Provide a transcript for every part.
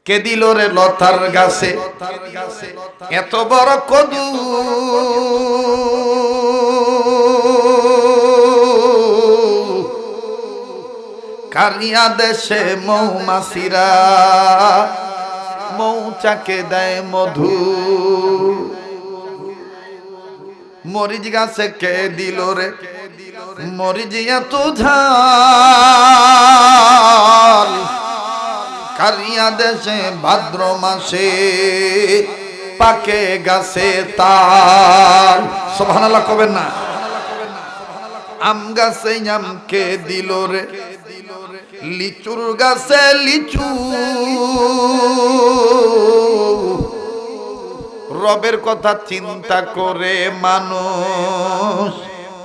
কে দিল রে লতার গাছে এত বড় কদু, কারিয়া দেশে মৌমাছিরা মৌচাকে দেয় মধু। মরিচ গাছে কে দিল রে মরিচ এত ঝাল, কারিয়া দেশে ভাদ্র মাসে পাকে গাছে তাল। সুবহানাল্লাহ কবেন না। আম গাছে আম কে দিল রে লিচুর গাছে লিচু, রবের কথা চিন্তা করে মানুষ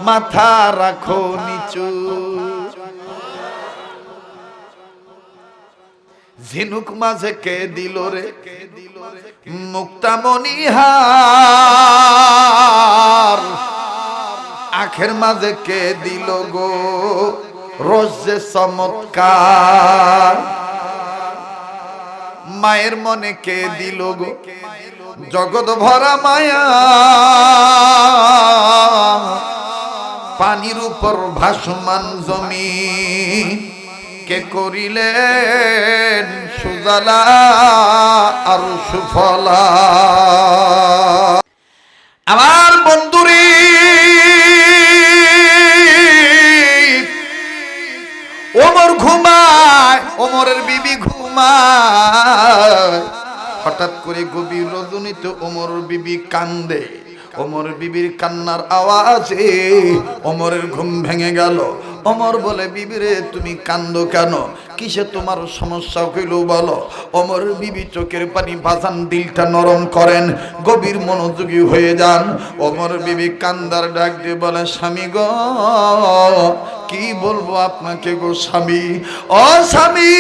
মাথা রাখো নিচু। ঝিনুক মাঝে কে দিল রে মুক্তামণিহার, আখের মাঝে কে দিল গো রোজ যে চমৎকার। মায়ের মনে কে দিল গো জগৎ ভরা মায়া, পানির উপর ভাসমান জমিন কে করিলেন সুজলা আর সুফলা। আমার বন্ধুরে ওমর ঘুমায়, ওমরের বিবি ঘুমায়, হঠাৎ করে গভীর রজনীতে ওমর বিবি কান্দে। ওমর বিবির কান্নার আওয়াজে ওমরের ঘুম ভেঙে গেল। ওমর বলে বিবিরে তুমি কান্দো কেন, কিসে তোমার সমস্যা হইল বলো। ওমর বিবি চোখের পানি বাজান, দিলটা নরম করেন, গভীর মনোযোগী হয়ে যান। ওমর বিবি কান্দার ডাক দিয়ে বলে স্বামী গো, কি বলবো আপনাকে গো স্বামী। ও স্বামী,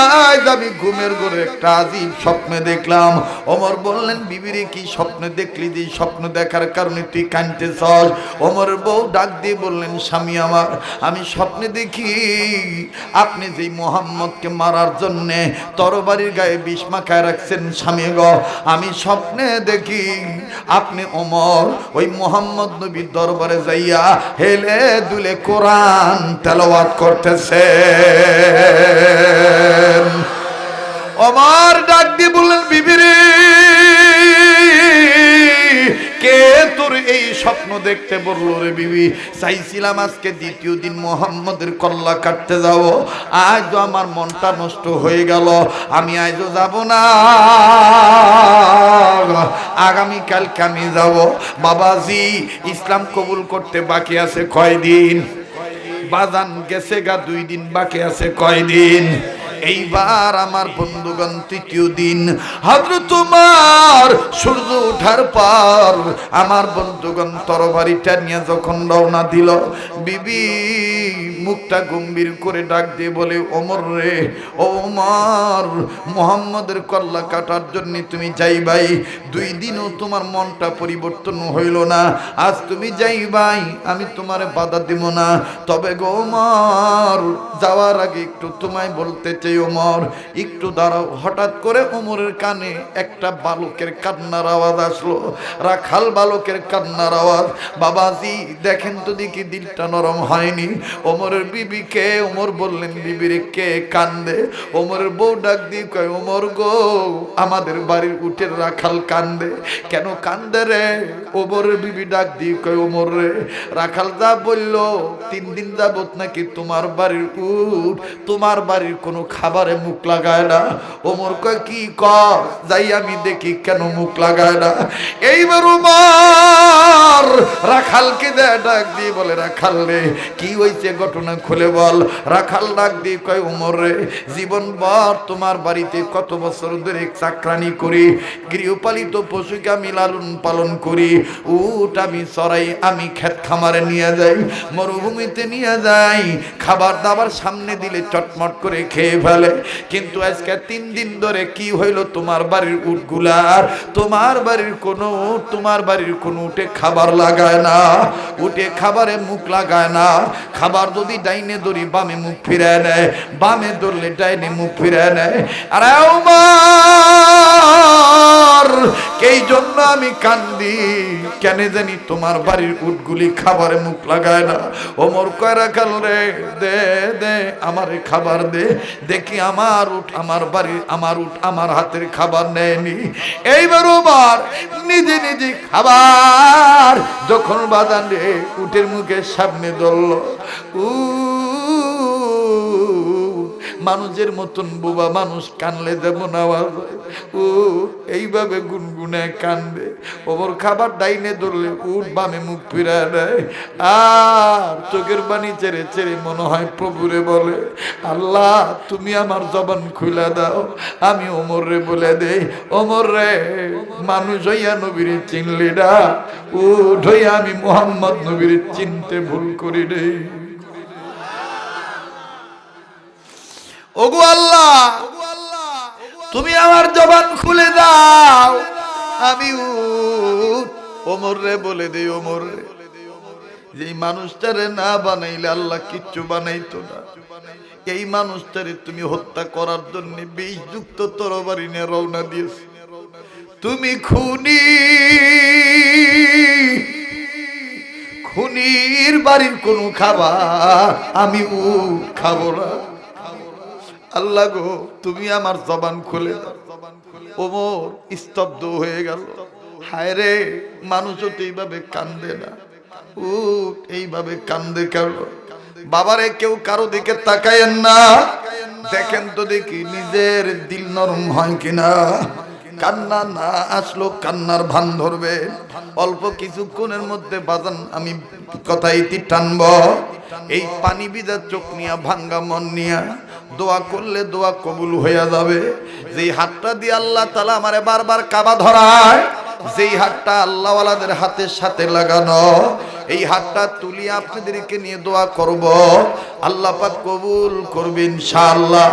আজ আমি ঘুমের ঘরে একটা আজীব স্বপ্নে দেখলাম। ওমর বললেন বিবিরে কি স্বপ্নে দেখলি, যে স্বপ্ন দেখার কারণে তুই কাঁদতেছস? ওমর বউ ডাক দিয়ে বললেন স্বামী আমার, আমি স্বপ্নে দেখি আপনি যেই মুহাম্মদকে মারার জন্য তরবারির গায়ে বিষ মাখায় রাখছেন স্বামী গো, আমি স্বপ্নে দেখি আপনি ওমর ওই মুহাম্মদ নবীর দরবারে যাইয়া হেলে দুলে কোরআন তেলাওয়াত করতেছে। ওমর ডাক দিয়ে বললেন বিবিরে, কে তোর এই স্বপ্ন দেখতে বললো রে বিবি? চাইছিলাম আজকে দ্বিতীয় দিন মুহাম্মদের কল্লা কাটতে যাব, আজ আমার মনটা নষ্ট হয়ে গেল, আমি আজও যাব না, আগামীকালকে আমি যাব। বাবাজি, ইসলাম কবুল করতে বাকি আছে কয়দিন? বাজান গেছে গা 2 দিন, বাকি আছে কয়দিন? এইবার আমার বন্ধুগণ তৃতীয় দিন হযরত ওমর সূর্য ওঠার পর আমার বন্ধুগণ তরবারিটা নিয়ে যখন রওনা দিল, বিবি মুখটা গম্ভীর করে ডাক দিয়ে বলে ওমর রে, ও ওমর, মুহাম্মদের কল্লা কাটার জন্য তুমি যাইবাই, 2 দিনও তোমার মনটা পরিবর্তন হইল না, আজ তুমি যাইবাই, আমি তোমারে বাধা দিব না। তবে গো ওমর, যাওয়ার আগে একটু তোমায় বলতে চাই ওমর, একটু দাঁড়াও। হঠাৎ করে ওমরের কানে একটা বালকের কান্নার আওয়াজ আসলো, রাখাল বালকের কান্নার আওয়াজ। বাবাজি দেখেন তো দেখি, দিলটা নরম হয়নি। ওমরের বিবিকে ওমর বললেন বিবিরে কে কান্দে? ওমরের বউ ডাক দিয়ে কয় ওমর গো, আমাদের বাড়ির উটের রাখাল কান্দে। কেন কান্দে রে? ওমরের বিবি ডাক দিয়ে কয় ওমর রে, রাখাল যা বললো 3 দিন যাবত নাকি তোমার বাড়ির উট তোমার বাড়ির কোনো খাবারে মুখ লাগায় না। ওমর কয় কি কর, যাই আমি দেখি কেন মুখ লাগায় না। এইবার ওমর রাখালকে ডাক দিয়ে বলে রাখাল রে, কি হয়েছে ঘটনা খুলে বল। রাখাল ডাক দিয়ে কয় ওমর রে, জীবনভর তোমার বাড়িতে কত বছর ধরে চাকরানি করি, গৃহপালিত পশুকে আমি লালন পালন করি, উট আমি চড়াই, আমি ক্ষেত খামারে নিয়ে যাই, মরুভূমিতে নিয়ে যাই, খাবার দাবার সামনে দিলে চটমট করে খেয়ে ফেলে। কিন্তু আজকে 3 দিন ধরে কি হইল, তোমার বাড়ির উটগুলার, তোমার বাড়ির কোনো উটে খাবার লাগায় না, উটে খাবারে মুখ লাগায় না। খাবার যদি ডাইনে ধরি বামে মুখ ফিরায় নেয়, বামে ধরলে ডাইনে মুখ ফিরায় নেয়। আরে ওমর, এই জন্য আমি কান্দি, কেন জানি তোমার বাড়ির উটগুলি খাবারে মুখ লাগায় না। ওমর কয় রাখাল রে, দে দে আমারে খাবার দে, দেখি আমার উট আমার বাড়ির, আমার উট আমার হাতের খাবার নেয়নি। এইবার ওমর নিজে নিজে খাবার যখন বাজান রে উটের মুখের সামনে ধরল, মানুষের মতন বোবা মানুষ কানলে যেমন আওয়াজ হয়, এইভাবে গুনগুনায় কান্দে। ওমর খাবার ডাইনে ধরলে উট বামে মুখ ফিরায় দেয়, আর চোখের পানি ছেড়ে ছেড়ে মনে হয় প্রভুরে বলে, আল্লাহ তুমি আমার জবান খুলে দাও, আমি ওমর রে বলে দেই, ওমর রে মানুষ হইয়া নবীরে চিনলি না, উট হইয়া আমি মুহাম্মদ নবীরে চিনতে ভুল করি নেই। ওগো আল্লাহ, তুমি আমার জবান খুলে দাও, আমি ওমর রে বলে দেই, ওমর রে, যে মানুষটারে না বানাইলে আল্লাহ কিচ্ছু বানাইতো না। এই মানুষটারে তুমি হত্যা করার জন্য বিষযুক্ত তরবারি নিয়ে রওনা দিয়েছ। তুমি খুনি, খুনির বাড়ির কোন খাবার আমি খাবো না। আল্লাহ গো, তুমি আমার জবান খুলে দাও। ওমর স্তব্ধ হয়ে গেল। হায় রে, মানুষও তো এইভাবে কান্দে না, এইভাবে কান্দে কেন? বাবারে, কেউ কারো দিকে তাকায়েন না, দেখেন তো দেখি নিজের দিল নরম হয় কিনা। কান্না না আসলো কান্নার ভান ধরবে। অল্প কিছুক্ষণের মধ্যে বাজান আমি কথা ইতি টানব। এই পানি ভিজা চোখ নিয়া, ভাঙ্গা মন নিয়া দোয়া করলে দোয়া কবুল হইয়া যাবে। যেই হাতটা দিয়ে আল্লাহ তাআলা আমারে বারবার কাবা ধরায়, যেই হাতটা আল্লাহওয়ালাদের হাতের সাথে লাগানো, এই হাতটা তুলি আপনাদেরকে নিয়ে দোয়া করব, আল্লাহ পাক কবুল করবে ইনশাআল্লাহ।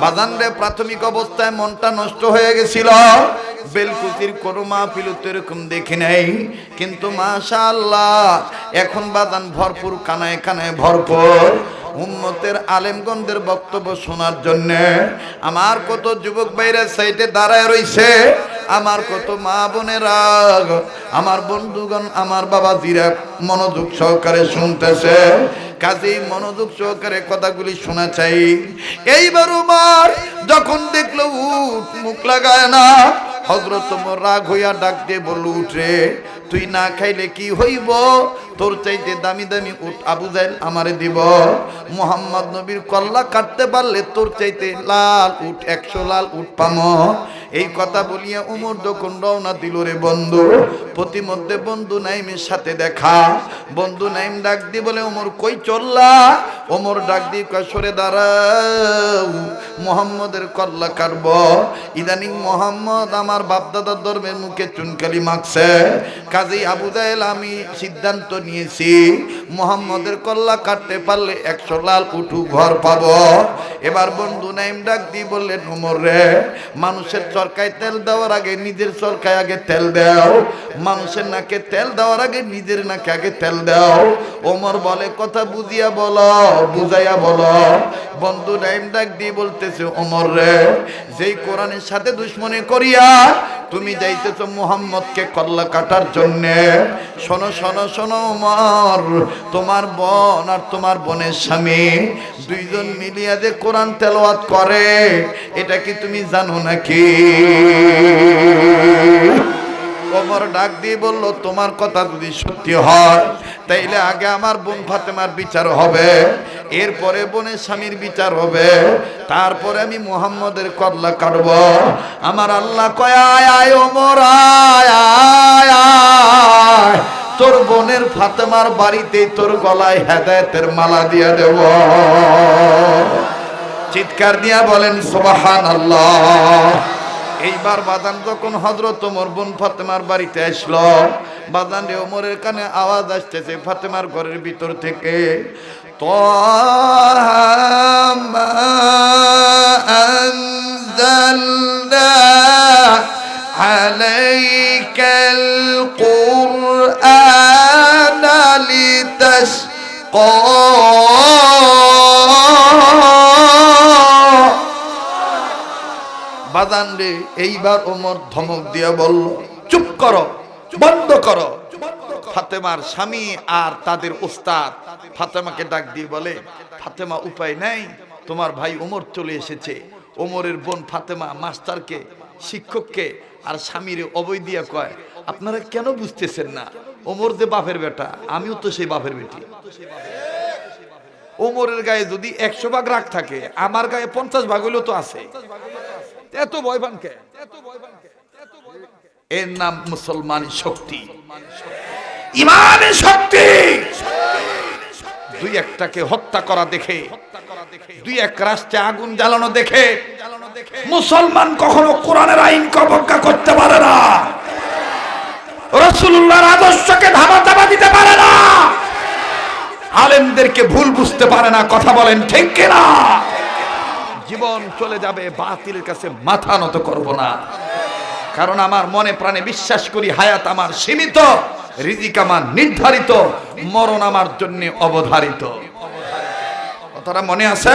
বাজান রে, প্রাথমিক অবস্থায় মনটা নষ্ট হয়ে গেছিল, বেলকুচির কোনো মাহফিল তো এরকম দেখি নাই, কিন্তু মাশাআল্লাহ এখন বাজান ভরপুর, কানায় কানায় ভরপুর উম্মতের আলেমগণদের বক্তব্য শোনার জন্য। আমার কত যুবক ভাইরা সাইডে দাঁড়ায় রইছে, আমার কত মা বোনেরা, আমার বন্ধুগণ, আমার বাবাজিরা মনোযোগ সহকারে শুনতেছে। কাজেই মনোযোগ সহকারে কথাগুলি শোনা চাই। এইবার উমর যখন দেখলো উট মুখ লাগায় না, হযরত ওমর রাগ হইয়া ডাক দিয়ে বলল, উঠরে, তুই না খাইলে কি হইব? তোর চাইতে দামি দামি উট আবু জাহেল আমারে দিব। মুহাম্মদ নবীর কল্লা কাটতে পারলে তোর চাইতে লাল উট, 100 লাল উট পামো। এই কথা বলিয়া ওমর যখন রওনা দিল রে বন্ধু, প্রতিমধ্যে বন্ধু নাইমের সাথে দেখা। বন্ধু নাইম ডাক দি বলে, ওমর কই চললা? ওমর ডাক দি কয়, সরে দাঁড়াও, মুহাম্মদের কল্লা কাটব। ইদানিং মুহাম্মদ আমার বাপদাদার ধর্মের মুখে চুনকালি মাখছে, কাজেই আবু জাহেল আমি সিদ্ধান্ত নিয়েছি, মুহাম্মদের কল্লা কাটতে পারলে 100 লাল উটু ঘর পাবো। এবার বন্ধু নাইম ডাক দি বললেন, ওমর রে, মানুষের চরকায় তেল দেওয়ার আগে নিজের চরকায় আগে তেল দাও, মানুষের নাকে তেল দেওয়ার আগে নিজের নাকে আগে তেল দাও। ওমর বলে, কথা বুঝিয়া বলো, বুঝাইয়া বলো। বন্ধু নাইম ডাক দি বলতেছে, ওমর রে, যেই কোরআনের সাথে দুশ্মনী করিয়া তুমি যাইতেছ মুহাম্মদকে কল্লা কাটার জন্যে, শোনো শোনো শোনো ওমর, তোমার বোন আর তোমার বোনের স্বামী দুইজন মিলিয়া যে কোরআন তেলাওয়াত করে, এটা কি তুমি জানো নাকি? ওমর ডাক দিয়ে বলল, তোমার কথা যদি সত্যি হয় তাইলে আগে আমার বোন ফাতেমার বিচার হবে, এরপরে বোনের স্বামীর বিচার হবে, তারপরে আমি মুহাম্মদের কল্লা কাটব। আমার আল্লাহ কয়, আয় আয় ওমর, আয় আয় আয়, তোর বোনের ফাতেমার বাড়িতে তোর গলায় হেদায়েতের মালা দিয়া দেব। চিৎকার দিয়া বলেন সুবহানাল্লাহ। এইবার বাদান যখন হযরত ওমর বোন ফাতেমার বাড়িতে আসলো, বাদান রে ওমরের কানে আওয়াজ আসতেছে ফাতেমার ঘরের ভিতর থেকে, طه ما أنزلنا عليك القرآن لتشقى বাদান রে এইবার ওমর ধমক দিয়া বলল, চুপ করো, বন্ধ করো। ফাতেমার স্বামী আর তাদের ওস্তাদ ফাতেমাকে ডাক দিয়ে বলে, ফাতেমা উপায় নাই, তোমার ভাই ওমর চলে এসেছে। ওমরের বোন ফাতেমা মাস্টারকে, শিক্ষককে আর স্বামীর অবৈ দিয়া কয়, আপনারা কেন বুঝতেছেন না? ওমর যে বাপের বেটা, আমিও তো সেই বাপের বেটি। ওমরের গায়ে যদি 100 ভাগ রাগ থাকে, আমার গায়ে 50 ভাগ হইলেও তো আছে। এত ভয় পান কে? এর নাম মুসলমান শক্তি, ইমানের শক্তি। দুই একটাকে হত্যা করা দেখে, দুই এক রাষ্ট্রে আগুন জ্বালানো দেখে মুসলমান কখনো কোরআনের আইনকে অবজ্ঞা করতে পারে না, রাসূলুল্লাহর আদর্শকে ধামা চাপা দিতে পারে না, আলেমদেরকে ভুল বুঝতে পারে না। কথা বলেন ঠিক কিনা? জীবন চলে যাবে, বাতিলের কাছে মাথা নত করব না, কারণ আমার মনে প্রাণে বিশ্বাস করি হায়াত আমার সীমিত, রিজিক আমার নির্ধারিত, মরণ আমার জন্য অবধারিত। কথাটা মনে আছে?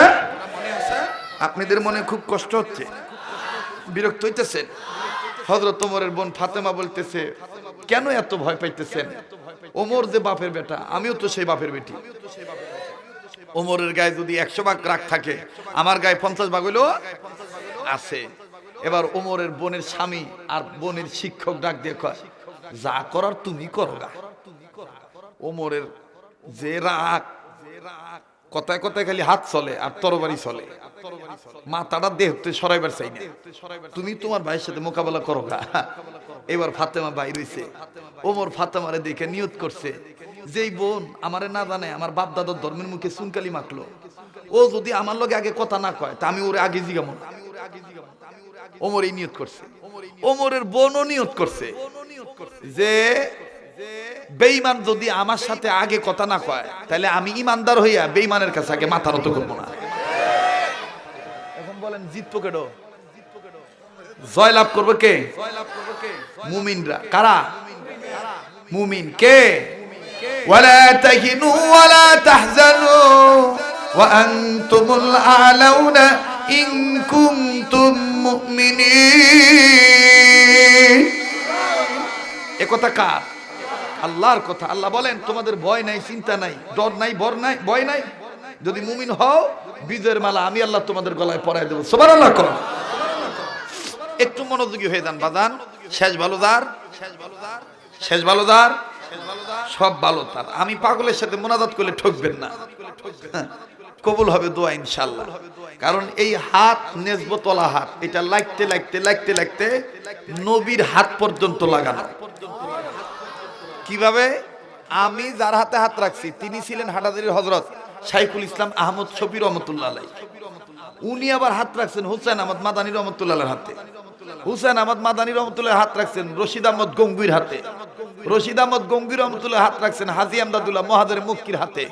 আপনাদের মনে খুব কষ্ট হচ্ছে, বিরক্ত হইতেছেন? হযরত ওমরের বোন ফাতেমা বলতেছে, কেন এত ভয় পাইতেছেন? ওমর যে বাপের বেটা, আমিও তো সেই বাপের বেটি। ওমরের গায়ে যদি 100 ভাগ রাগ থাকে, আমার গায়ে 50 ভাগ হইলো আছে। এবার ওমরের বোনের স্বামী আর বোনের শিক্ষক ডাক দিয়ে কয়, যা করার তুমি করো গা। ওমরের যে রাগ, কথায় কথায় খালি হাত চলে আর তরবারি চলে, মাথাটা দেখতে সরাইবার চাই না। তুমি তোমার ভাইয়ের সাথে মোকাবেলা করো গা। এবার ফাতেমা বাইর হইছে, ওমর ফাতেমারে দেখে নিয়ত করছে, যেই বোন আমারে না জানে, আমার বাপ দাদার ধর্মের মুখে চুনকালি মাখলো, ও যদি আমার লগে আগে কথা না কয় তা আমি ওরে আগে জিগামো না। ওমর এই নিয়ত করছে। ওমরের বোনও নিয়ত করছে যে বেঈমান যদি আমার সাথে আগে কথা না কয়, তাহলে আমি ইমানদার হইয়া বেঈমানের কাছে আগে মাথা নত করবো না। এখন বলেন জিতবো কেডো? জয় লাভ করবে কে? মুমিনরা। কারা মুমিন? কে? ওয়ালা তাহিনু ওয়ালা তাহজানু ওয়া আনতুমুল আ'লাউনা ইন কুনতুম মুমিনিন। এ কথা কার? আল্লাহর কথা। আল্লাহ বলেন, তোমাদের ভয় নাই, চিন্তা নাই, ডর নাই, ভয় নাই, ভয় নাই। যদি মুমিন হও, বিজয়ের মালা আমি আল্লাহ তোমাদের গলায় পরায় দেব। সুবহানাল্লাহ করো। একটু মনোযোগী হয়ে যান বাজান। শেষ ভালোদার, শেষ ভালোদার, সব ভালো তার। আমি পাগলের সাথে মোনাজাত করলে ঠকবেন না, কবুল হবে দোয়া ইনশাআল্লাহ। কারণ এই হাত নেজবতলা হাত, এটা লাগতে লাগতে লাগতে লাগতে নবীর হাত পর্যন্ত লাগানো। কিভাবে? আমি যার হাতে হাত রাখছি তিনি ছিলেন হাটাজারির হযরত শাইখুল ইসলাম আহমদ শফি রহমতুল্লাহ আলাইহি। উনি আবার হাত রাখছেন হুসাইন আহমদ মাদানী রহমতুল্লাহর হাতে। হুসাইন আহমদ মাদানী রহমতুল্লাহ হাত রাখছেন রশিদ আহমদ গঙ্গুইর হাতে। রশিদ আহমদ গঙ্গুই রহমতুল্লাহ হাত রাখছেন হাজী আমদাদুল্লাহ মহাদের মক্কির হাতে।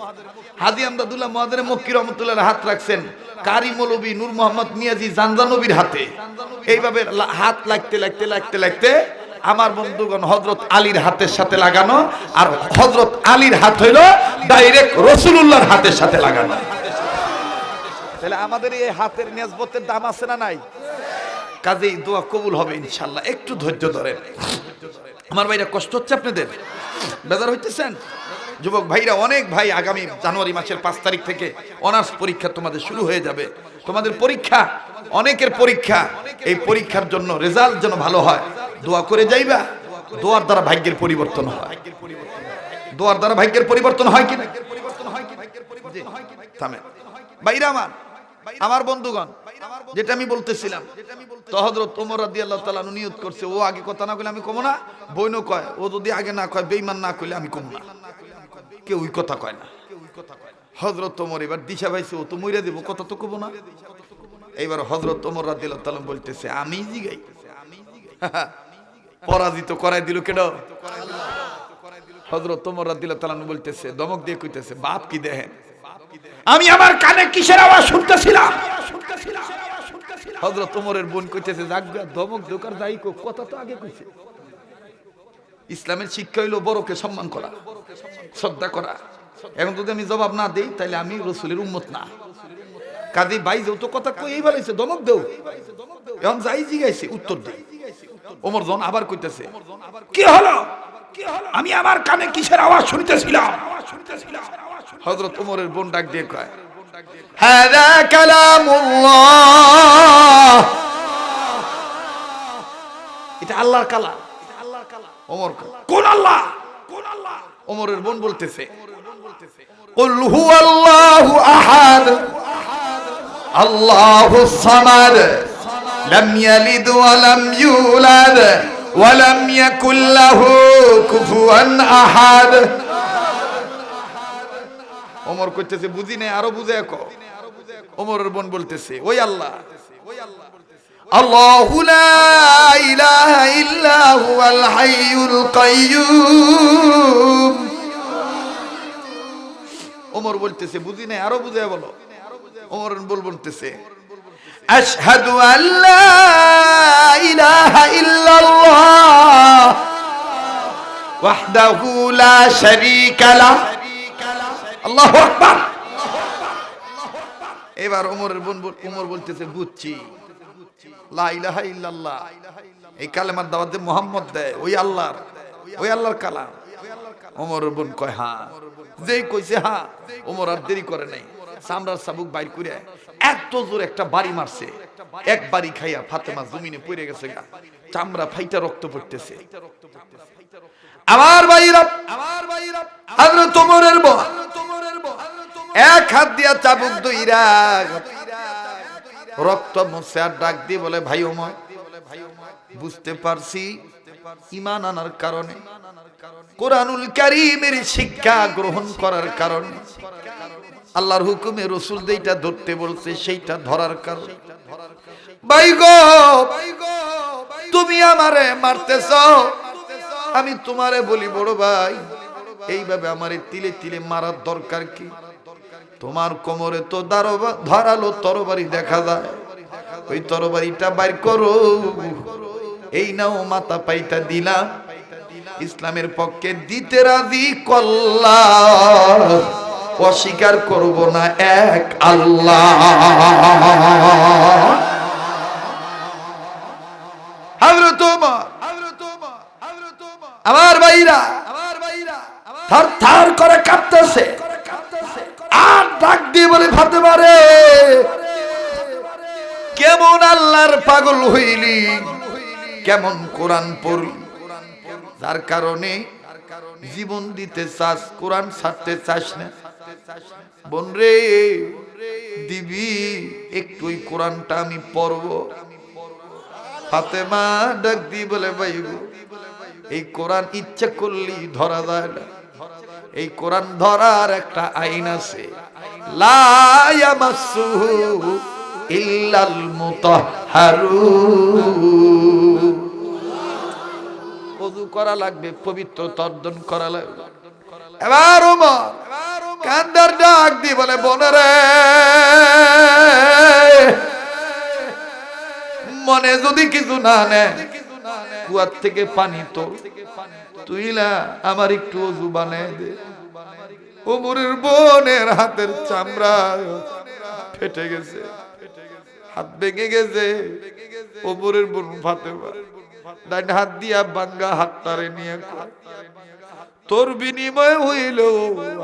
হাজী আমদাদুল্লাহ মহাদের মক্কি রহমতুল্লাহ হাত রাখছেন কারি মৌলভী নূর মোহাম্মদ নিয়াজি জানজানবীর হাতে। এইভাবে হাত লাগতে লাগতে লাগতে লাগতে আমার বন্ধুগণ হযরত আলীর হাতের সাথে লাগানো, আর হযরত আলীর হাত হইল ডাইরেক্ট রাসূলুল্লাহর হাতের সাথে লাগানো। তাহলে আমাদের এই হাতের নিয়াজবতের দাম আছে না নাই? কাজেই দোয়া কবুল হবে ইনশাআল্লাহ। একটু ধৈর্য ধরেন। আমার ভাইরা কষ্ট হচ্ছে আপনাদের? বেজার হইতেছেন? যুবক ভাইরা, অনেক ভাই আগামী জানুয়ারি মাসের 5 তারিখ থেকে অনার্স পরীক্ষা তোমাদের শুরু হয়ে যাবে। তোমাদের পরীক্ষা, অনেকের পরীক্ষা। এই পরীক্ষার জন্য রেজাল্ট যেন ভালো হয়, দোয়া করে যাইবা। দোয়ার দ্বারা ভাগ্যের পরিবর্তন হয়। দোয়ার দ্বারা ভাগ্যের পরিবর্তন হয় কি না? থামেন ভাইরা আমার, আমার বন্ধুগণ, যেটা আমি বলতেছিলাম, তো হযরত ওমর রাদিয়াল্লাহু তাআলা নিয়ত করছে, ও আগে কথা না কইলে আমি কমো না। বইনও কয়, ও যদি আগে না কয়, বেঈমান না কইলে আমি কমো না। কেউ ওই কথা কয় না। হযরত ওমর এবার দিশা পাইছে, ও তো মইরা দেব, কথা তো কব না। এইবার হযরত ওমর রাদিয়াল্লাহু তাআলা বলতেছে, আমি জিগাই, পরাজিত করাই দিল কেন? হযরত ওমর রাদিয়াল্লাহু তাআলা বলতেছে, দমক দিয়ে কইতেছে, বাপ কি দেখেন, আমি আমার কানে কিসের আওয়াজ শুনতেছিলাম? হযরত ওমরের বোন কইতেছে, জাগা দমক দোকার যাই কো, কথা তো আগে কইছে। ইসলামের শিক্ষা হইলো বড়কে সম্মান করা, শ্রদ্ধা করা। এখন যদি আমি জবাব না দেই তাহলে আমি রাসূলের উম্মত না। কাজী ভাই যেও তো কথা কই ফেলাইছে, দমক দেও। এখন যাই জিগাইছে উত্তর দেই। ওমর জন আবার কইতেছে, কি হলো? আমি আমার কানে কিসের আওয়াজ শুনতেছিলাম? হযরত ওমরের বোন ডাক দিয়ে কয়, হাযা কালামুল্লাহ, এটা আল্লাহর কালাম। ওমর কোন আল্লাহ? ওমরের বোন বলতেছে, কুল হুয়াল্লাহু আহাদ আল্লাহুস সামাদ লাম ইয়ালিদ ওয়া লাম ইউলাদ ওয়া লাম ইয়াকুল লাহু কুফুয়ান আহাদ। ওমর কইতেছে, বুঝি নাই, আরো বুঝায় কও। ওমরের বোন বলতেছে, ওই আল্লাহ, আল্লাহু লা ইলাহা ইল্লা হুয়াল হাইয়ুল কাইয়্যুম। ওমর বলতেছে, বুঝি নাই, আরো বুঝায় বলো। ওমর বলতেছে, আশহাদু আল্লা ইলাহা ইল্লাল্লাহ ওয়াহদাহু লা শারীকা লাহ, আল্লাহু আকবার। এবার ওমর বলতেছে, বুঝছি, লা ইলাহা ইল্লাল্লাহ এই কালেমার দাওয়াত যে মুহাম্মদ দেয় ওই আল্লাহর কালাম। ওমর বোন কয়, হ্যাঁ। যেই কইছে হ্যাঁ, ওমর আর দেরি করে নাই, চামড়ার চাবুক বাইর করে এত জোর একটা বাড়ি মারছে, এক বাড়ি খাইয়া ফাতেমা জমিনে পড়ে গেছে, চামড়া ফাইটা রক্ত পড়তেছে। আমার ভাইরা, হযরত ওমরের বোন এক হাত দিয়া চাবুক ধইরা রক্ত মুছে আর ডাক দিয়ে বলে, ভাই ওমর, বুঝতে পারছি ঈমান আনার কারণে, কোরআনুল কারীমের শিক্ষা গ্রহণ করার কারণে, আল্লাহর হুকুমে রাসূল যেটা ধরতে বলছে সেইটা ধরার কারণে, ভাই গো তুমি আমারে মারতেছো, আমি তোমারে বলি বড় ভাই, এইভাবে আমারে তিলে তিলে মারার দরকার কি? তোমার কোমরে তো ধারালো তরবারি দেখা যায়, ওই তরবারিটা বাইর করো, এই নাও মাথা পাইটা দিলাম, ইসলামের পক্ষে দিতে রাজি করলাম, অস্বীকার করব না এক আল্লাহ। হযরত ওমর, আমার ভাইরা থার থার করে কাঁপতেছে, আর ডাক দিয়ে বলে, ফাতেমা রে, কেমন আল্লাহর পাগল হইলি, কেমন কোরআন পড়লি, যার কারণে জীবন দিতে চাস, কোরআন ছাড়তে চাস না। বোন রে, দিবি একটু ওই কোরআনটা আমি পড়ব। ফাতেমা ডাক দিয়ে বলে, ভাই এই কোরআন ইচ্ছা করলি ধরা যায় না, এই কোরআন ধরার একটা আইন আছে, লা ইয়ামাসসুহু ইল্লাল মুতাহহারুন। ওযু করা লাগবে, পবিত্রতা অর্জন করা লাগবে। এবার ওমর কান্দার ডাক দিয়ে বলে, বোনেরে, মনে যদি কিছু না নেয়, কুয়ার থেকে পানি তো তুইলা আমার একটু ওযু বানায় দে। ওমরের বোনের হাতের চামড়া ফেটে গেছে, হাত ভেঙে গেছে। ওমরের বোন ফাতেমা ডান হাত দিয়া ভাঙ্গা হাতটারে নিয়ে, তোর বিনিময় হইল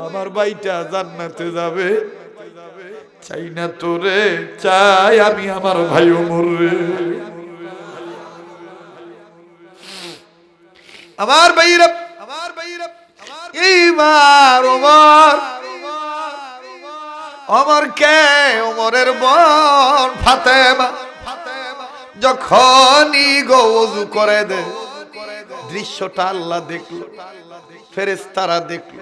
আমার ভাইটা জান্নাতে যাবে, চাই না তোরে, চাই আমি আমার ভাই ওমর রে। আমার ভাইরা, এইবার ওমর কে, ওমরের বোন ফাতেমা যখনই গো ওযু করে দে, দৃশ্যটা আল্লাহ দেখলো, ফেরেশতারা দেখলো,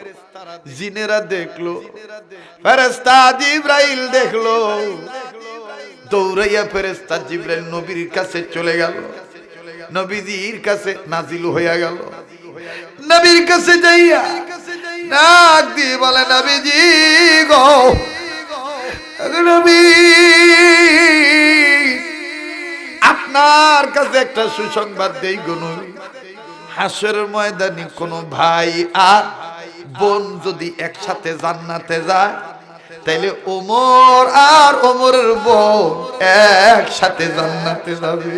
জিনেরা দেখলো, ফেরেশতা জিবরাইল দেখলো, দৌড়াইয়া ফেরেশতা জিবরাইল নবীর কাছে চলে গেল। নবীজির কাছে নাজিল হইয়া গেল। নবীর কাছে যাইয়া ডাক দিয়ে বলে, নবীজি গো, নবী আপনার কাছে একটা সুসংবাদ দেই গো নবী। হাসরের ময়দানে কোনো ভাই আর বোন যদি একসাথে জান্নাতে যায়, তাইলে ওমর আর ওমরের বোন একসাথে জান্নাতে যাবে।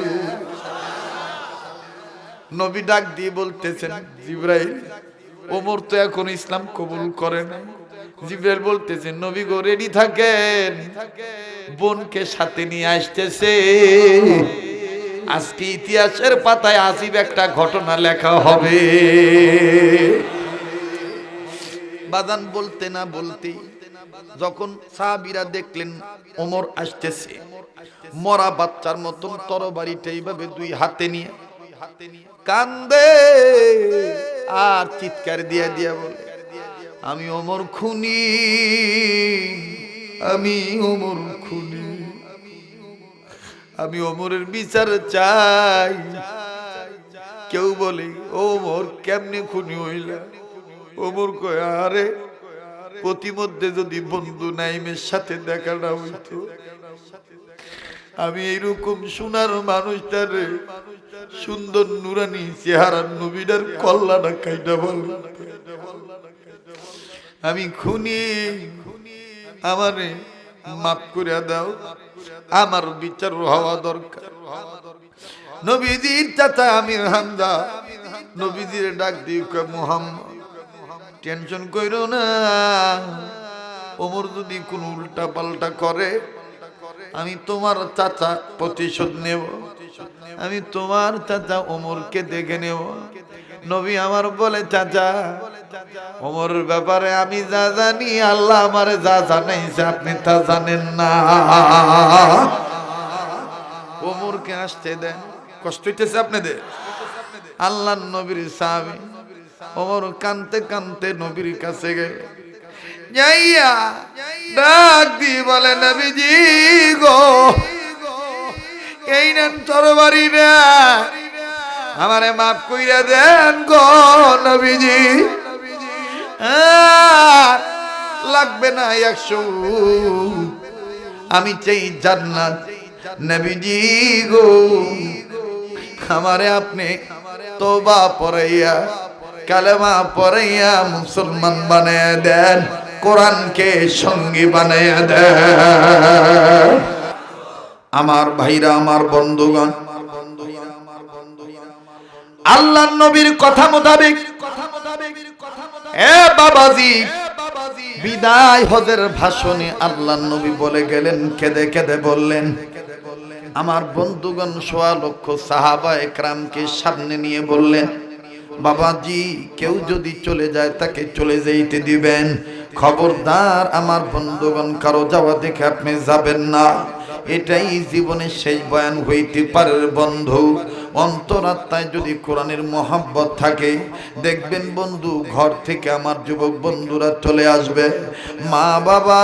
নবী ডাক দিয়ে বলতেছেন, জিবরাইল, ওমর তো এখন ইসলাম কবুল করে না। জিবরাইল বলতেছেন, নবী গো রেডি থাকেন, বোনকে সাথে নিয়ে আসতেছে। আজকে ইতিহাসের পাতায় আজীব একটা ঘটনা লেখা হবে। বাজান বলতে না বলতে যখন সাহাবীরা দেখলেন ওমর আসতেছে, মরা বাচ্চার মতন তরবারিটা এইভাবে দুই হাতে নিয়ে কান্দে আর চিৎকার দিয়া দিয়া বলে, আমি ওমর খুনি, আমি ওমর খুনি, আমি ওমরের বিচার চাই। কেউ বলে, ওমর কেমনে খুনি হইলা? ওমর কয়, আরে প্রতিমধ্যে যদি বন্ধু নাইমের সাথে দেখা না হইতো, আমি এইরকম সোনার মানুষটারে সুন্দর নুরানি চেহারার নবীটার কল্লাটা কাইটা বল, আমি খুনি, আমারে মাফ করে দাও, আমার বিচার হওয়া দরকার। নবীজির চাচা আমির হামজা নবীজির ডাক দিয়ে কয়, মুহাম্মদ টেনশন কইরো না, ওমর যদি কোন উল্টা পাল্টা করে আমি তোমার চাচা প্রতিশোধ নেব, আমি তোমার চাচা ওমরকে দেখে নেব। নবী আমার বলে, চাচা ওমরের ব্যাপারে আমি যা জানি, আল্লাহ আমারে যা জানাইছে আপনি তা জানেন না। ওমরকে আসতে দেন, কষ্ট হইতেছে আপনাদের। আল্লাহ নবীর সাহাবী ওমর কানতে কানতে নবীর কাছে গেলে যাইয়া ডাক দিয়ে বলে, নবীজি গো, এই নেন তরবারি না, আমারে মাফ কইরা দেন গো নবীজি, লাগবে না 100, আমি চাই জান্নাত। নবীজি গো, আমারে আপনি তওবা পড়াইয়া কালেমা পড়াইয়া মুসলমান বানায়া দেন, কোরআনকে সঙ্গী বানায়া দেন। আমার ভাইরা, আমার বন্ধুগণ, আল্লাহর নবীর কথা মোতাবেক এ বাবাজি বিদায় হজের ভাষণে আল্লাহর নবী বলে গেলেন, কেঁদে কেঁদে বললেন, আমার বন্ধুগণ 1.25 লক্ষ সাহাবা একরামকে সামনে নিয়ে বললেন, বাবাজি কেউ যদি চলে যায় তাকে চলে যেতে দিবেন, খবরদার আমার বন্ধুগণ কারো যাওয়া দেখে আপনি যাবেন না। এটাই জীবনের শেষ বয়ান হইতে পারে বন্ধু। অন্তরাত্মায় যদি কোরআনের মহব্বত থাকে, দেখবেন বন্ধু ঘর থেকে আমার যুবক বন্ধুরা চলে আসবে, মা বাবা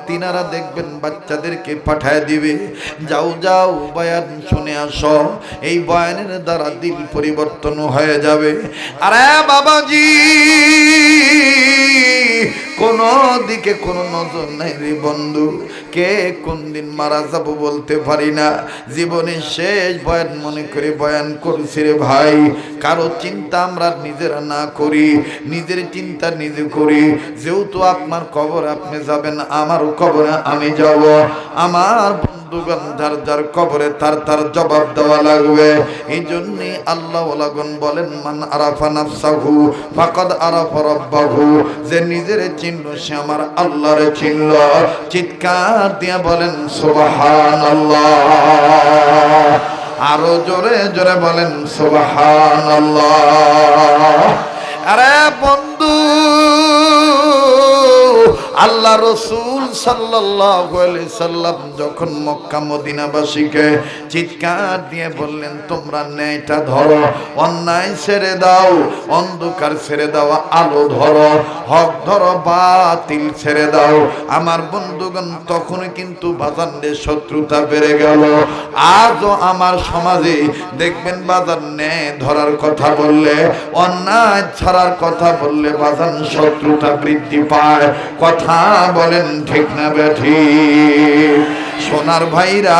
তিনারা দেখবেন বাচ্চাদেরকে পাঠায় দিবে, যাও যাও বয়ান শুনে আসো, এই বয়ানের দ্বারা দিল পরিবর্তন হয়ে যাবে। আরে বাবাজি কোন দিকে কোন নজর নাই রে বন্ধু, কে কোন দিন মারা যাব বলতে পারি না। জীবনের শেষ বয়ান মনে করে বয়ান করছি রে ভাই। কারো চিন্তা আমরা নিজেরা না করি, নিজের চিন্তা নিজে করি। যেহেতু আপনার কবর আপনি যাবেন, আমারও কবরে আমি যাব, আমার বন্ধুগণ যার যার কবরে তার তার জবাব দেওয়া লাগবে। এই জন্যে আল্লাহ ওয়ালাগণ বলেন, মান আরাফা নাফসাহু ফাকাদ আরাফা রাব্বাহু, যে নিজের চিনল সে আমার আল্লাহরে চিনল। চিৎকার দিয়ে বলেন সুবহানাল্লাহ, আরো জোরে জোরে বলেন সুবহানাল্লাহ। আরে বন্ধু আল্লাহ রসুল সাল্লাল্লাহু আলাইহি সাল্লাম যখন মক্কা মদিনাবাসীকে চিৎকার দিয়ে বললেন, তোমরা ন্যায়টা ধরো, অন্যায় ছেড়ে দাও, অন্ধকার ছেড়ে দাও, আলো ধরো, হক ধরো, বাতিল ছেড়ে দাও। আমার বন্ধুগণ, তখন কিন্তু বাজানদের শত্রুতা বেড়ে গেল। আজও আমার সমাজে দেখবেন বাজান ন্যায় ধরার কথা বললে, অন্যায় ছাড়ার কথা বললে বাজান শত্রুতা বৃদ্ধি পায়। কথা বলেন ঠিক না বেঠিক? সোনার ভাইরা,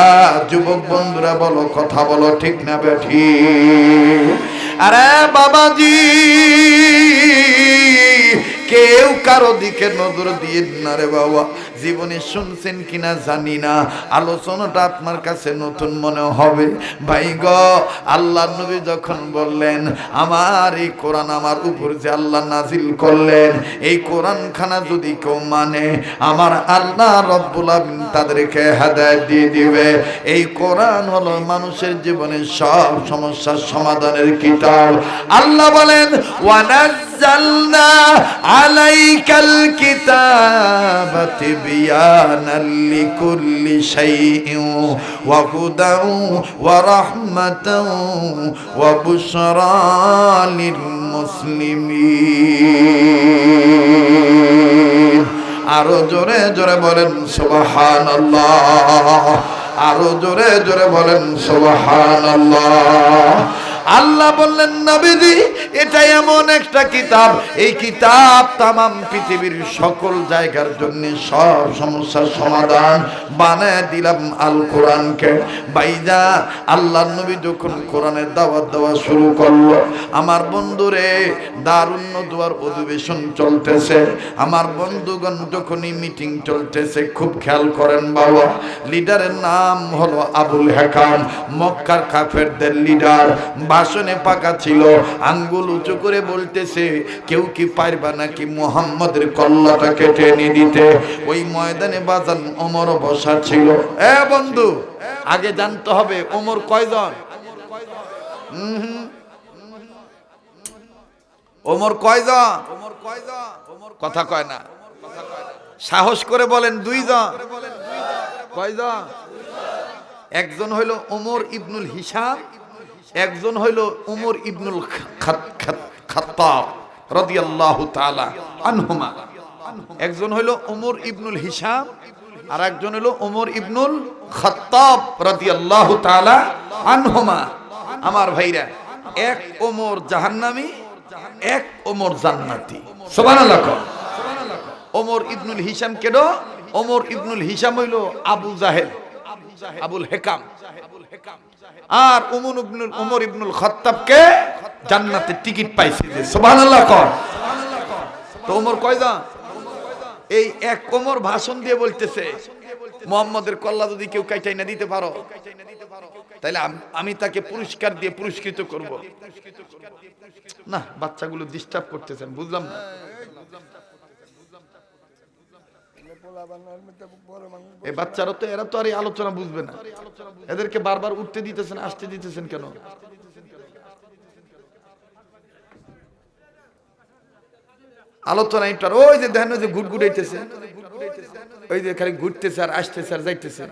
যুবক বন্ধুরা বলো, কথা বলো ঠিক না বেঠিক? আরে বাবাজি, কেউ কারো দিকে নজর দিয়ে না রে বাবা। জীবনে শুনছেন কিনা জানি না, আলোচনাটা আপনার কাছে নতুন মনে হবে। ভাই গো, আল্লাহ নবী যখন বললেন, আমার এই কোরআন আমার উপর যে আল্লাহ নাজিল করলেন, এই কোরআন খানা যদি কেউ মানে, আমার আল্লাহ রব্বুল আমিন তাদেরকে হেদায়েত দিয়ে দিবে। এই কোরআন হলো মানুষের জীবনের সব সমস্যার সমাধানের কিতাব। আল্লাহ বলেন, ওয়ানাজ্জালনা আলাইকাল কিতাবা তিবয়ানাল লিকুল্লি শাইইন ওয়া হুদাও ওয়া রাহমাতাও ওয়া বুশরা লিল মুসলিমিন। আরো জোরে জোরে বলেন সুবহানাল্লাহ, আরো জোরে জোরে বলেন সুবহানাল্লাহ। আল্লাহ বললেন, নবীজি, এটা এমন একটা কিতাব, এই কিতাব তামাম পৃথিবীর সকল জায়গার জন্য সব সমস্যার সমাধান বানায় দিলাম আল কোরআনকে। বাইজা, আল্লাহ নবী যখন কোরআনের দাওয়াত দেওয়া শুরু করলো, আমার বন্ধুরে দারুন নদওয়ার অধিবেশন চলতেছে, আমার বন্ধুগণ যখনই মিটিং চলতেছে, খুব খেয়াল করেন বাবা, লিডারের নাম হলো আবুল হেকাম, মক্কার কাফেরদের লিডার। ভাষণে পাকা ছিল, আঙ্গুল উঁচু করে বলতেছে, কেউ কি পারবা নাকি মুহাম্মদের কল্লাটা কেটে এনে দিতে? ওই ময়দানে বাজান ওমর বসা ছিল। এ বন্ধু, আগে জানতে হবে ওমর কয়জন? ওমর কয়জন? কথা কয় না, সাহস করে বলেন। দুইজন। কয়জন? একজন হইল ওমর ইবনুল হিসাম, একজন হইল ওমর ইবনুল খাত্তাব রাদিয়াল্লাহু তাআলা আনহুমা। একজন হইল ওমর ইবনুল হিসাম, আর একজন হইল ওমর ইবনুল খাত্তাব রাদিয়াল্লাহু তাআলা আনহুমা। আমার ভাইরা, এক ওমর জাহান্নামী, এক ওমর জান্নাতি। সুবহানাল্লাহ। ওমর ইবনুল হিসাম কেন? ওমর ইবনুল হিসাম হইল আবু জাহেল, আবুল হেকাম, আর ওমর ইবনুল খাত্তাবকে জান্নাতের টিকিট পাইছে। সুবহানাল্লাহ। তো ওমর কয়জন? এই এক ওমর ভাষণ দিয়ে বলতেছে, মুহাম্মদের কল্লা যদি কেউ কাইটাই না দিতে পারো, তাহলে আমি তাকে পুরস্কার দিয়ে পুরস্কৃত করব। না, বাচ্চাগুলো ডিস্টার্ব করতেছেন, বুঝলাম না। এই বাচ্চারা তো, এরা তো আর এই আলোচনা বুঝবে না, এদেরকে বারবার উঠতে দিতেছেন, আসতে দিতেছেন কেন? আলোচনা একটু, ওই যে দেখেন, ওই যে ঘুটঘুটাইতেছে, ওই যে খালি ঘুরতেছে আর আসতেছে আর যাইতেছে।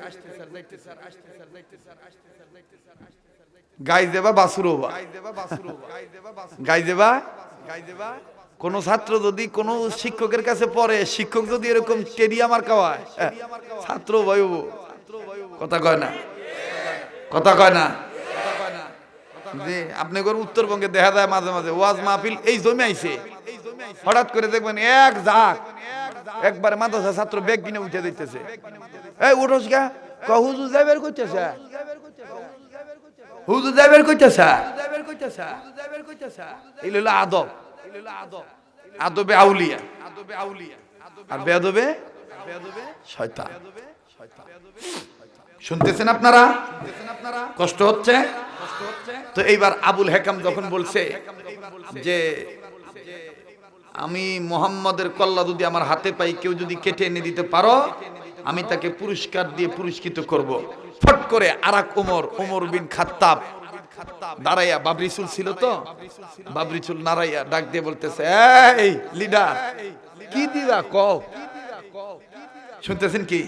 গাই দেবা বাসুরোবা, গাই দেবা। কোন ছাত্র যদি কোন শিক্ষকের কাছে পড়ে, শিক্ষক যদি এরকম টেডিয়াম আর খাওয়ায়, ছাত্র ভাই, কথা কয় না, কথা কয় না। যে আপনি উত্তরবঙ্গে দেখা যায় মাঝে মাঝে ওয়াজ মাহফিল এই জমে আইছে, হঠাৎ করে দেখবেন এক ঝাঁক একবারে মাদ্রাসা ছাত্র ব্যাগ কিনে উঠে দিতেছে। এই উঠোস গা, হুজুর যাইবার কইতেছে, হুজুর যাইবার কইতেছে। এই হলো আদব, আদবে আউলিয়া, আর বেয়াদবে শয়তান। শুনতেছেন আপনারা? কষ্ট হচ্ছে তো। এইবার আবুল হেকাম যখন বলছে যে আমি মুহাম্মাদের কল্লা যদি আমার হাতে পাই, কেউ যদি কেটে এনে দিতে পারো, আমি তাকে পুরস্কার দিয়ে পুরস্কৃত করব। ফট করে আরেক ওমর, ওমর বিন খাত্তাব দাঁড়াইয়া, বাবরিচুল ছিল তো, বাবরিচুল নাড়াইয়া ডাক দিয়ে বলতেছে, এই লিডার, কি দিবা কও, শুনতেছেন কি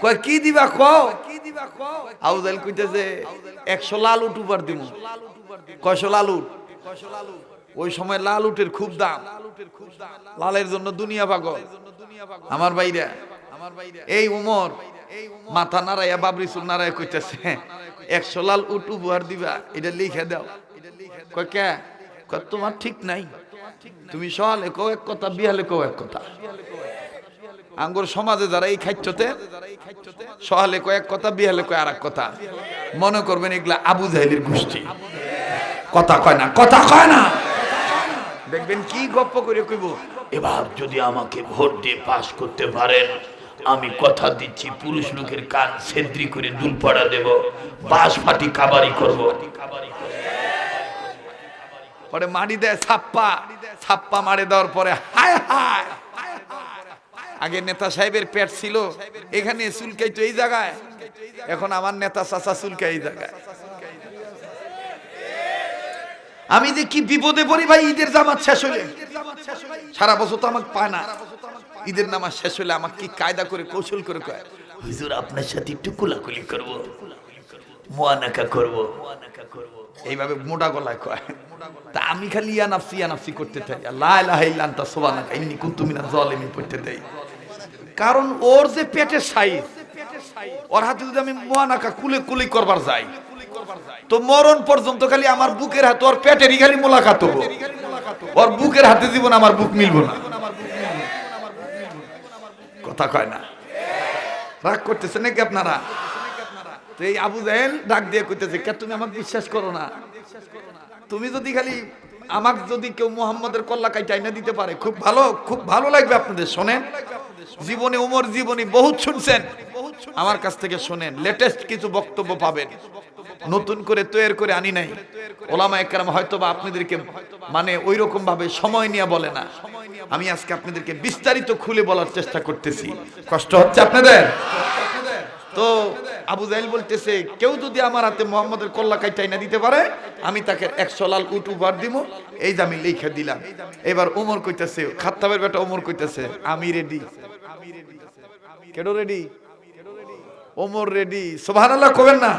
কয় কি দিবা কও আবু জাহেল কইতেছে 100 লাল উট উপহার দিব। কয়শো লাল উট? ওই সময় লাল উটের খুব দাম, লালের জন্য দুনিয়া পাগল। আমার ভাইরা, এই উমর মাথা নাড়াইয়া বাবরি চুল নাড়াইয়া কইতেছে 100 লাল উট উপহার দিবা, এটা লিখে দাও। কয় কে? কয় তোমার ঠিক নাই, তুমি সহালে কও এক কথা, বিহালে কও এক কথা। আঙ্গুর সমাজে যারা এই খাইতে সহালে কয় এক কথা, বিহালে কয় আর এক কথা। মনে করবেন এগুলা আবু জাহেলের গোষ্ঠী, কথা কয় না, কথা কয় না। দেখবেন কি গপ্প করে কইব, এবার যদি আমাকে ভোট দিয়ে পাশ করতে পারেন, আমি কথা দিচ্ছি পুরুষ লোকের কান ছেদ্রি করে দুলপাড়া দেব, বাঁশ ফাটি কাবারি করব। পরে মারি দেয় ছাপ্পা, ছাপ্পা মারে দেওয়ার পরে হায় হায়, আগে নেতা সাহেবের পেট ছিল এখানে, চুলকাইতো এই জায়গায়, এখন আমার নেতা চাচা চুলকাই এই জায়গায়। আমি যে কি বিপদে পড়ি ভাই, ঈদের জামাত শেষ হইলে, সারা বছর তো আমাকে পায় না, ঈদের নামাজ শেষ হইলে আমাকে কি কায়দা করে কৌশল করে কয়, হুজুর আপনার সাথে একটু কুলাকুলি করব, মুআনাকা করব, এইভাবে মোটা গলায় কয়। তা আমি খালি ইয়া নাফসি করতে থাকি, লা ইলাহা ইল্লা আনতা সুবহানাকা ইন্নী কুনতু মিনাজ জালিমিন পড়তে দেই। কারণ ওর যে পেটের সাইজ, ওর হাতে যদি আমি মুআনাকা কুলি করবার যাই, তো মরণ পর্যন্ত খালি আমার বুকের হাতে ওর পেটেরই খালি মোলাকাত হবো, ওর বুকের হাতে জীবন আমার বুক মিলবো না। কথা কয় না, রাগ করতেছে নাকি আপনারা? তো এই আবু জাহেল ডাক দিয়ে কইতেছে, কে তুমি আমাকে বিশ্বাস করো না? তুমি যদি খালি আমাকে যদি কেউ মুহাম্মদের কল্লা কাইটা না দিতে পারে, খুব ভালো লাগবে আপনাদের। শোনেন, জীবনে ওমর জীবনী বহুত শুনছেন, আমার কাছ থেকে শোনেন, লেটেস্ট কিছু বক্তব্য পাবেন, নতুন করে তৈরি করে আনি নাই। ওলামা একরাম হয়তো বা আপনাদেরকে মানে ওই রকম ভাবে সময় নিয়ে বলে না, আমি আজকে আপনাদেরকে বিস্তারিত খুলে বলার চেষ্টা করতেছি। কষ্ট হচ্ছে আপনাদের? তো আবু জাহেল বলতেছে, কেউ যদি আমার হাতে মুহাম্মদের কল্লা কাইটাই না দিতে পারে, আমি তাকে 100 লাল উট উপহার দিব। এই যে আমি লিখে দিলাম। এবার ওমর কইতেছে, খাত্তাবের বেটা ওমর কইতেছে, আমি রেডি। কেডো রেডি? ওমর রেডি। সুবহানাল্লাহ কবেন না?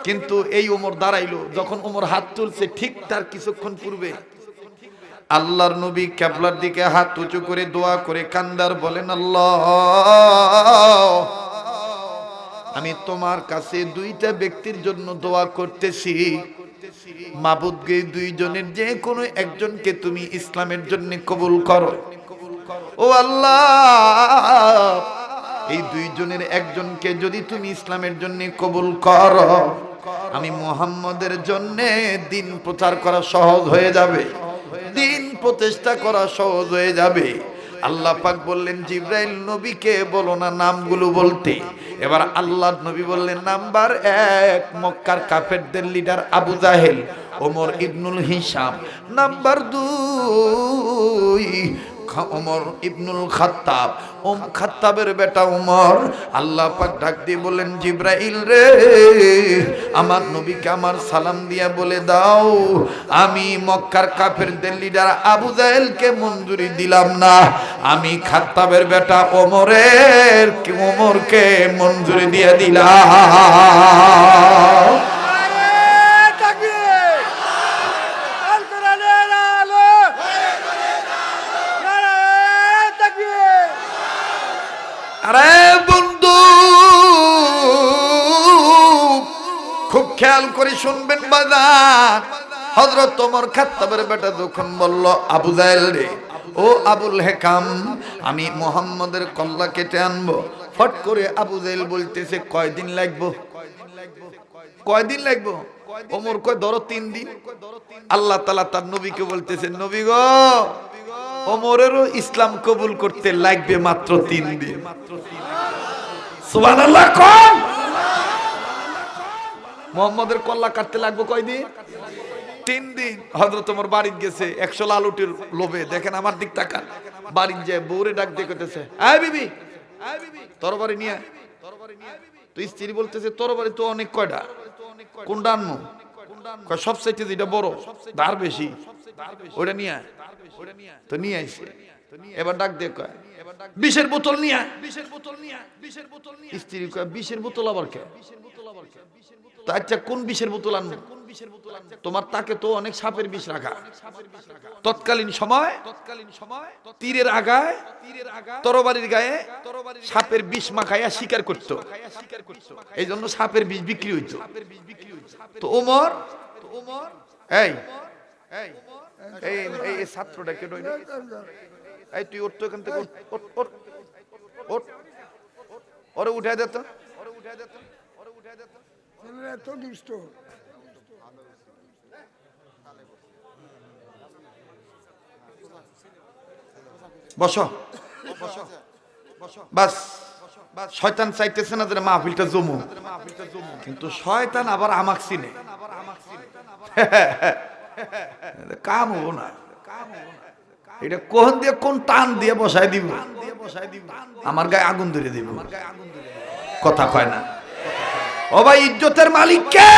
কিন্তু এই ওমর দাঁড়াইলো, যখন ওমর হাত তুলছে ঠিক তার কিছুক্ষণ পূর্বে আল্লাহর নবী কিবলার দিকে হাত উঁচু করে দোয়া করে কান্দার বলেন, আল্লাহ, আমি তোমার কাছে দুইটা ব্যক্তির জন্য দোয়া করতেছি, মাবুদকে দুইজনের যে কোনো একজনকে তুমি ইসলামের জন্য কবুল করো। ও আল্লাহ, এই দুইজনের একজনকে যদি তুমি ইসলামের জন্য কবুল করো, আমি মুহাম্মদের জন্য দিন প্রচার করা সহজ হয়ে যাবে, দিন প্রতিষ্ঠা করা সহজ হয়ে যাবে। আল্লাহ পাক বললেন, জিবরাইল নবীকে বলো না নামগুলো বলতে। এবার আল্লাহর নবী বললেন, নাম্বার 1 মক্কার কাফেরদের লিডার আবু জাহেল, ওমর ইবনুল হিশাম। নাম্বার 2 ওমর ইবনুল খাত্তাব, খাত্তাবের বেটা ওমর। আল্লাহ পাক ডাক দিয়ে বললেন, জিবরাইল রে, আমার নবীকে আমার সালাম দিয়া বলে দাও, আমি মক্কার কাফেরদের লিডার আবু জাহেলকে মঞ্জুরি দিলাম না, আমি খাত্তাবের বেটা ওমরকে মঞ্জুরি দিয়ে দিলাম। আরে বন্ধু, খুব খেয়াল করে শুনবেন বাজার। হযরত ওমর খাত্তাবের বেটা যখন বলল, আবু জাহেল রে, ও আবুল হেকাম, আমি মুহাম্মদের কল্লা কেটে আনবো। ফট করে আবু জাহেল বলতেছে, কয়দিন লাগবো? কয়দিন লাগবো? ওমর কয়, ধরো 3 দিন। আল্লাহ তাআলা তার নবীকে বলতেছে, নবী গো, ওমরেরও ইসলাম কবুল করতে লাগবে মাত্র 3 দিন। সুবহানাল্লাহ কোন? মুহাম্মদের কল্লা কাটতে লাগবে কয়দিন? 3 দিন। হযরত ওমর বাড়ি গেছে 100 লাল উটের লোভে। দেখেন আমার দিক তাকান, বাড়ি যায় বউরে ডাক দিয়ে কইতেছে, এই বিবি, তরবারি নিয়ে। তো স্ত্রী বলতেছে, তরবারি তো অনেক কয়টা, কোনটা আনমু? কয় সবচাইতে যেটা বড়, দার বেশি, ওটা নিয়ে। তো নিয়ে আইছে। এবার ডাক দিয়ে কয় বিষের বোতল নিয়ে, স্ত্রী কয় বিষের বোতল আবার কে? তো আচ্ছা কোন বিষের বোতল আনবো? তোমার তাকে তো অনেক সাপের বিষ রাখা। তৎকালীন সময় তীরের আগায় তরবারির গায়ে সাপের বিষ মাখাইয়া শিকার করতো, এই জন্য সাপের বিষ বিক্রি হইতো। তো ওমর এই এই এই ছাত্রটা কে? এই তুই ওর তো এখান থেকে ওরে উঠাই দে তো, বসো বাস। শয়তান চাইতেছে না যে মাহফিলটা জমু, কিন্তু শয়তান আবার আমাক চিনে, কাম হবো না। এটা কোন দিয়ে কোন টান দিয়ে বসাই দিব, আমার গায়ে আগুন ধরে দিব, কথা কয় না। ও ভাই, ইজ্জতের মালিক কে?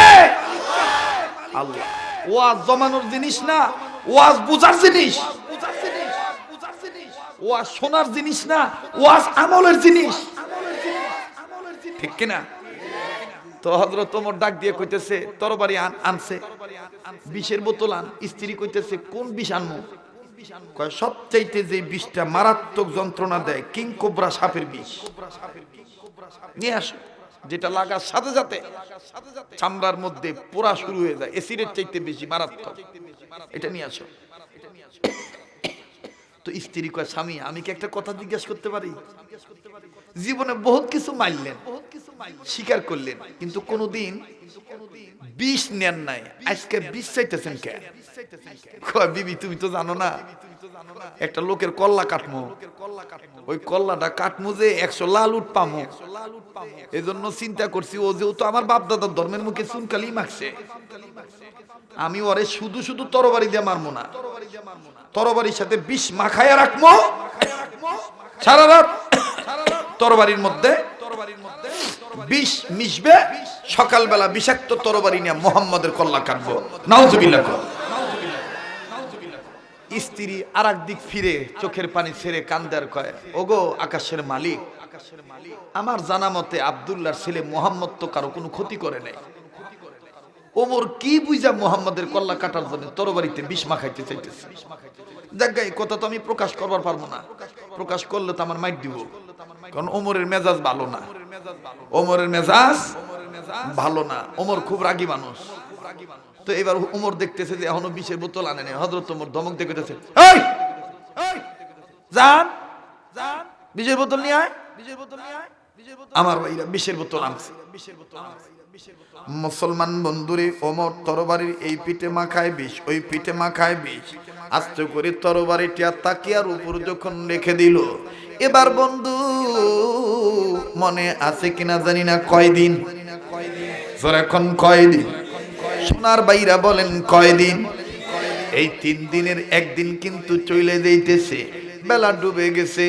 আল্লাহ। ওয়াজ জমানোর জিনিস না, ওয়াজ বুঝার জিনিস, ওয়াজ শোনার জিনিস না, ওয়াজ আমলের জিনিস, ঠিক কিনা? তো হযরত ওমর ডাক দিয়ে কইতেছে তরবারি আনছে, বিষের বোতল আন। স্ত্রী কইতেছে কোন বিষ আনমু? কয় সবচাইতে যে বিষটা মারাত্মক যন্ত্রণা দেয় কিং কোবরা সাপের বিষ নিয়ে আসো, যেটা লাগার সাথে সাথে চামড়ার মধ্যে পোড়া শুরু হয়ে যায়, এসিডের চাইতে বেশি মারাত্মক, এটা নিয়ে আসো। তো স্ত্রী কয় স্বামী আমি কি একটা কথা জিজ্ঞাসা করতে পারি? জীবনে বহুত কিছু মারলেন, স্বীকার করলেন, কিন্তু কোনোদিন বিষ নেন নাই, আজকে বিষ চাইতেছেন কেন? কয় বিবি তুমি তো জানো না, একটা লোকের কল্লা কাটমো, ওই কল্লাটা কাটমো যে 100 লাল উট পামো, এই জন্য চিন্তা করছি ও যেহেতু আমার বাপ দাদার ধর্মের মুখে চুনকালি মাখছে, আমি ওরে শুধু শুধু তরবারি দিয়ে মারবো না, তরবারির সাথে বিষ মাখায়া রাখবো, সারা রাত তরবারির মধ্যে বিষ মিশবে, সকালবেলা বিষাক্ত তরবারি নিয়ে মুহাম্মাদের কল্লা কাটবো। নাউজুবিল্লাহ। স্ত্রী আর দিক ফিরে চোখের পানি ছেড়ে কান্দার কয় ওগো আকাশের মালিক, আমার জানা মতে আব্দুল্লাহর ছেলে মুহাম্মদ তো কারো কোনো ক্ষতি করে নাই, ওমর কি বুঝা মুহাম্মাদের কল্লা কাটার জন্য তরবারিতে বিষ মাখাইতে চাইতেছে। যাক এই কথা তো আমি প্রকাশ করবার পারবো না, প্রকাশ করলে তো আমার মাইর দিব, কারণ ওমরের মেজাজ ভালো না, ওমরের মেজাজ ভালো না, ওমর খুব রাগী মানুষ। তো এবার ওমর দেখতেছে যে এখনো বিষের বোতল আনে নাই, হযরত ওমর ধমক দিয়ে কইতেছে এই যান বিষের বোতল নিয়ে আয়, আমার ভাইরা বিষের বোতল আনছে। মুসলমান বন্ধুরে, ওমর তরবারির এই পিঠে মাখায় বিষ, ওই পিঠে মাখায় বিষ, আস্তে করে তরবারিটা তাকিয়ার উপর যখন রেখে দিল, এবার বন্ধু মনে আছে কিনা জানি না কয়দিন, এখন কয়দিন, সোনার বাইরা বলেন কয়দিন? এই 3 দিনের একদিন কিন্তু চলে যাইতেছে, বেলা ডুবে গেছে।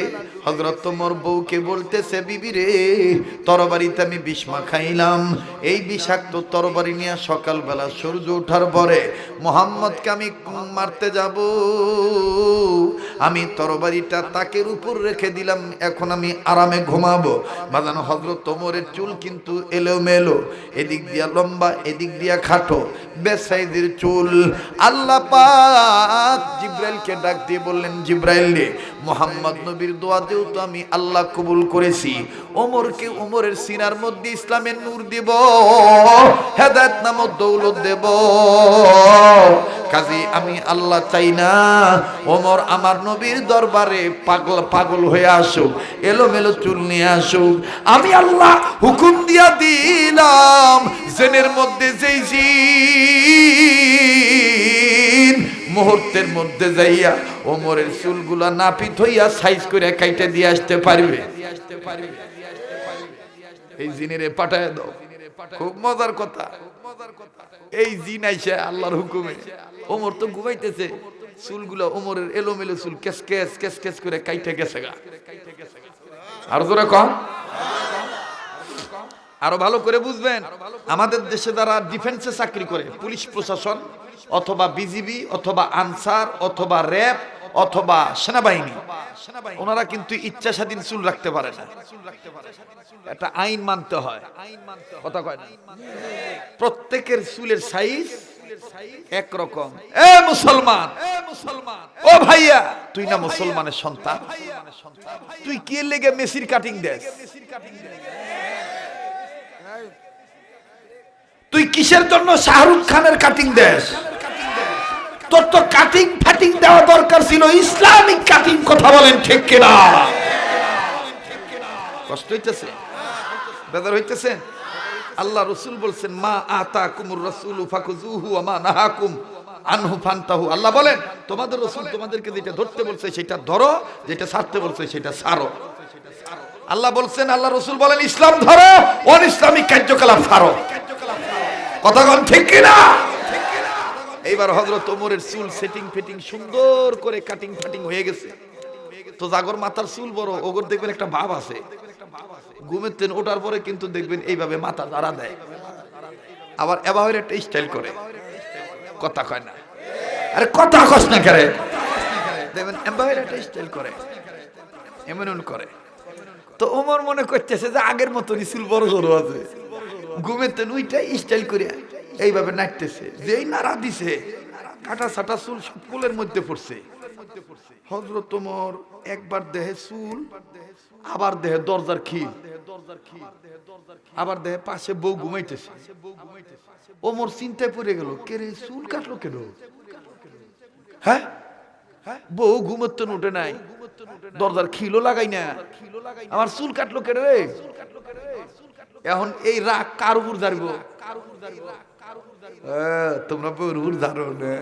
হযরত ওমর বউকে বলতেছে বিবি রে, তরবারিতে আমি বিষ মাখাইলাম, এই বিষাক্ত তরবারি নিয়ে সকালবেলা সূর্য ওঠার পরে মুহাম্মদকে আমি মারতে যাব, আমি তরবারিটা তাকের উপর রেখে দিলাম, এখন আমি আরামে ঘুমাবো। বাজানো হযরত ওমরের চুল কিন্তু এলোমেলো, এদিক দিয়া লম্বা এদিক দিয়া খাটো, বেসাইদের চুল। আল্লাহ পাক জিব্রাইলকে ডাক দিয়ে বললেন জিব্রাইল রে, মুহাম্মদ নবীর দোয়া যেহেতু আমি আল্লাহ কবুল করেছি, ওমরকে ওমরের সিনার মধ্যে ইসলামের নূর দেব, হেদায়েত নামক দৌলত দেব, কাজী আমি আল্লাহ চাই না ওমর আমার নবীর দরবারে পাগল হয়ে আসুক, এলোমেলো চুল নিয়ে আসুক। আমি আল্লাহ হুকুম দিয়া দিলাম জেনের মধ্যে যেই জিন মুহূর্তের মধ্যে যাইয়া ওমরের চুলগুলা নাপিত হইয়া সাইজ করে কাইটে দিয়ে আসতে পারবে, এই জিনেরে পাঠায় দাও। খুব মজার কথা, এই জিন আইসা আল্লাহর হুকুমে, ওমর তো ঘুমাইতেছে, চুলগুলা ওমরের এলোমেলো চুল কেস কেস কেস কেস করে কাইটে গেছে গা। আর জোরে কম, আরো ভালো করে বুঝবেন, আমাদের দেশে যারা ডিফেন্সে চাকরি করে, পুলিশ প্রশাসন অথবা বিজিবি অথবা আনসার অথবা র্যাব অথবা সেনাবাহিনী, ওনারা কিন্তু ইচ্ছা স্বাধীন চুল রাখতে পারে না, একটা আইন মানতে হয়। কথা কয় না, প্রত্যেকের চুলের সাইজ একরকম। এ মুসলমান, ও ভাইয়া, তুই না মুসলমানের সন্তান, তুই কি লেগে মেসির কাটিং দেস? তুই কিসের জন্য শাহরুখ খানের কাটিং দেস? তোর তো কাটিং ফাটিং দেওয়া দরকার ছিল ইসলামিক কাটিং। কথা বলেন ঠিক কিনা? কষ্ট হইতেছে, বেজার হইতেছে? আল্লাহ রসুল বলছেন, মা আতাকুমুর রাসূলু ফাকুযুহু ওয়া মা নাহাকুম আনহু ফান্তাহু। আল্লাহ বলেন, তোমাদের রসুল তোমাদেরকে যেটা ধরতে বলছে সেটা ধরো, যেটা ছাড়তে বলছে সেটা ছাড়ো। আল্লাহ বলছেন, আল্লাহ রসুল বলেন, ইসলাম ধরো, অন ইসলামিক কার্যকলাপ ছাড়ো। কথা বলেন ঠিক কিনা? এইবার হযরত ওমরের চুল সেটিং ফিটিং সুন্দর করে কাটিং ফাটিং হয়ে গেছে। তো জাগর মাথার চুল বড়, ওগর দেখবেন একটা ভাব আছে, ঘুমের তেন ওঠার পরে কিন্তু দেখবেন এইভাবে মাথা দাঁড়া দেয়, আবার এভাবে একটা স্টাইল করে। কথা কয় না, আরে কথা কস না করে, দেখবেন এভাবে একটা স্টাইল করে, এমন করে। তো ওমর মনে করতেছে যে আগের মতনই চুল বড় বড় আছে, ঘুমের তেন ওইটা স্টাইল করে এইভাবে নাচতেছে। যেই নাড়া দিছে, কাটা ছাটা চুল সব কোলের মধ্যে পড়ছে। হযরত ওমর একবার দেহে চুল, আবার দেহে দরজার খিল, আবার দেহে পাশে বউ ঘুমাইতেছে। ওমর চিন্তায় পড়ে গেল, কে রে চুল কাটলো কেন? হ্যাঁ, বউ ঘুমোতে উঠে নাই, দরজার খিলও লাগাই না, আমার চুল কাটলো কেন রে? এখন এই রাগ কার উপর জারবো? তোমরা বউর উপর জানো না,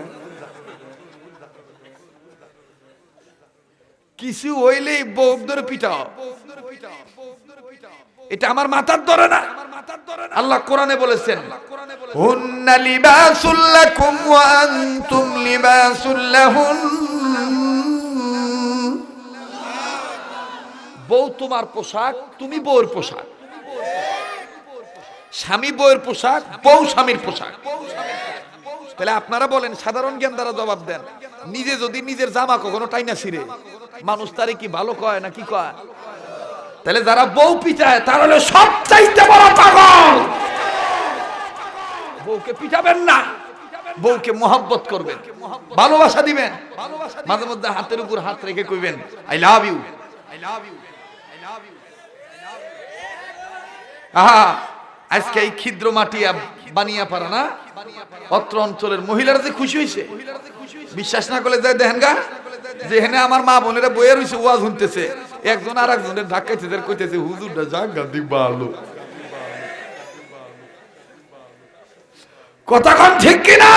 কিছু হইলেই বউ ধরে পিটাও। এটা আমার মাথার ধরে না। আল্লাহ কোরআনে বলেছেন, হুন্না লিবাসুল লাকুম ওয়া আনতুম লিবাসুল লাহুন। বউ তোমার পোশাক, তুমি বউয়ের পোশাক। স্বামী বউয়ের পোশাক, বউ স্বামীর পোশাক। তাহলে আপনারা বলেন, সাধারণ জ্ঞান দ্বারা জবাব দেন, নিজে যদি নিজের জামা কখনো টাইনা ছিঁড়ে, মানুষ তারে কি ভালো কয় না কি কয়? তাহলে যারা বউ পিটায় তারা হলো সবচাইতে বড় পাগল। বউকে পিটাবেন না, বউকে মহব্বত করবেন, ভালোবাসা দিবেন। মাঝে মধ্যে হাতের উপর হাত রেখে কইবেন, I love you, I love you, I love you. আহা, আজকে এই ক্ষুদ্র মাটিয়া বানিয়া পারা না, অত্র অঞ্চলের মহিলারা যে খুশি হয়েছে, বিশ্বাস না করলে যায় দেখেন গা, যেখানে আমার মা বোনেরা বইয়া রয়েছে, ওয়াজ শুনতেছে, একজন আর একজনের ধাক্কাইতে কইতেছে, হুজুরটা জাগা দি ভালো। কথা কন ঠিক কিনা?